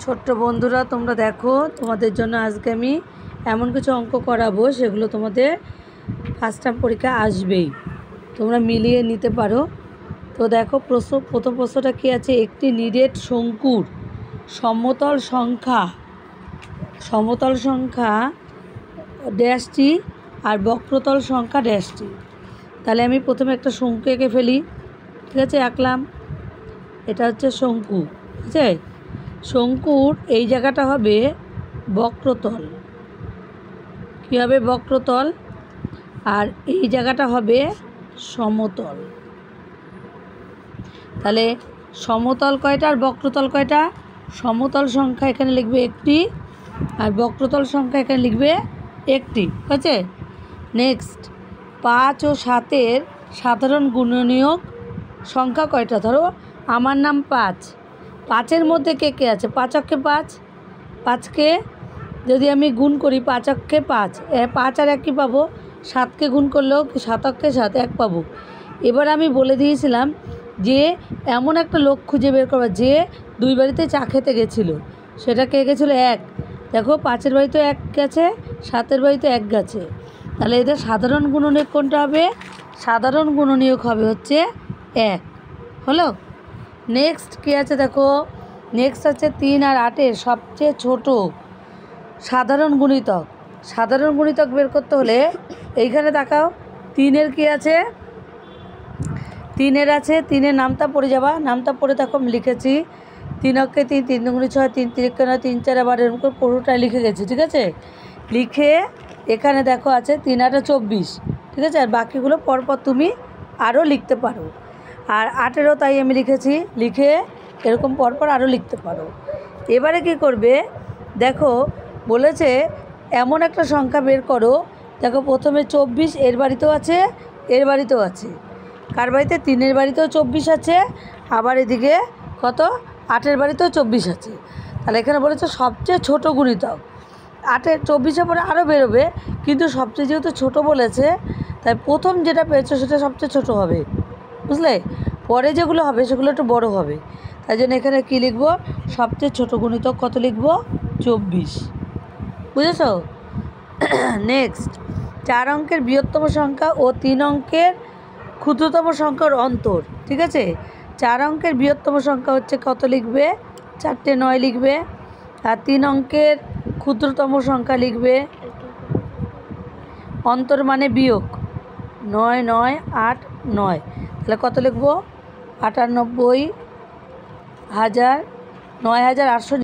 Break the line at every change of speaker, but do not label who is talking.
ছোট্ট বন্ধুরা, তোমরা দেখো, তোমাদের জন্য আজকে আমি এমন কিছু অঙ্ক করাবো সেগুলো তোমাদের ফার্স্ট টার্ম পরীক্ষা আসবেই, তোমরা মিলিয়ে নিতে পারো। তো দেখো প্রথম প্রশ্নটা কী আছে, একটি নিরেট শঙ্কুর সমতল সংখ্যা ড্যাশটি আর বক্রতল সংখ্যা ড্যাশটি। তাহলে আমি প্রথমে একটা শঙ্কু এঁকে ফেলি। ঠিক আছে, আঁকলাম। এটা হচ্ছে শঙ্কু। ঠিক আছে, শঙ্কুর এই জায়গাটা হবে বক্রতল। কী হবে? বক্রতল। আর এই জায়গাটা হবে সমতল। তাহলে সমতল কয়টা আর বক্রতল কয়টা? সমতল সংখ্যা এখানে লিখবে একটি আর বক্রতল সংখ্যা এখানে লিখবে একটি। ঠিক আছে, নেক্সট 5 ও 7-এর সাধারণ গুণনীয়ক সংখ্যা কয়টা? ধরো আমার নাম 5, 5-এর মধ্যে কে কে আছে? 5 অক্ষে 5, 5কে যদি আমি গুণ করি 5 অক্ষে 5, 5 আর 1 কী পাবো? 7কে গুণ করলেও 7 অক্ষে 7, 1 পাবো। এবার আমি বলে দিয়েছিলাম যে এমন একটা লোক খুঁজে বের করবা যে 2 বাড়িতে চা খেতে গেছিলো। সেটা কে গেছিলো? 1। দেখো 5-এর বাড়িতে 1 গেছে, 7-এর বাড়িতে 1 গেছে। তাহলে এদের সাধারণ গুণনীয়ক কোনটা হবে? সাধারণ গুণনীয়ক হবে হচ্ছে 1। হলো? নেক্সট কী আছে দেখো, নেক্সট আছে 3 আর 8-এর সবচেয়ে ছোট সাধারণ গুণিতক। সাধারণ গুণিতক বের করতে হলে এইখানে তাকাও, 3-এর কী আছে? 3-এর আছে, 3-এর নামটা পড়ে যাবা। নামটা পড়ে দেখো আমি লিখেছি 3 অক্ষে 3, 3 দুগুণে 6, 3 3 9, 3 4 12, এরকম করে পুরোটাই লিখে গেছি। ঠিক আছে, লিখে এখানে দেখো আছে 3 8 24। ঠিক আছে, আর বাকিগুলো পরপর তুমি আরও লিখতে পারো। আর 8-এরও তাই আমি লিখেছি, লিখে এরকম পরপর আরও লিখতে পারো। এবারে কি করবে দেখো, বলেছে এমন একটা সংখ্যা বের করো। দেখো প্রথমে 24 এর বাড়িতেও আছে, এর বাড়িতেও আছে। কার বাড়িতে? 3-এর বাড়িতেও 24 আছে, আবার এদিকে কত? 8-এর বাড়িতেও 24 আছে। তাহলে এখানে বলেছে সবচেয়ে ছোট গুণিতক। 8-এর 24-এর পরে আরও বেরোবে, কিন্তু সবচেয়ে যেহেতু ছোট বলেছে তাই প্রথম যেটা পেয়েছো সেটা সবচেয়ে ছোট হবে, বুঝলে? পরে যেগুলো হবে সেগুলো একটু বড় হবে। তাই জন্য এখানে কী লিখবো? সবচেয়ে ছোট গুণিতক কত লিখবো? 24। বুঝেছো? নেক্সট 4 অঙ্কের বৃহত্তম সংখ্যা ও 3 অঙ্কের ক্ষুদ্রতম সংখ্যার অন্তর। ঠিক আছে, 4 অঙ্কের বৃহত্তম সংখ্যা হচ্ছে কত লিখবে? 4টে 9 লিখবে। আর 3 অঙ্কের ক্ষুদ্রতম সংখ্যা লিখবে অন্তর মানে বিয়োগ, 9 9 8 9। তাহলে কত লিখবো? 98,000 9,800।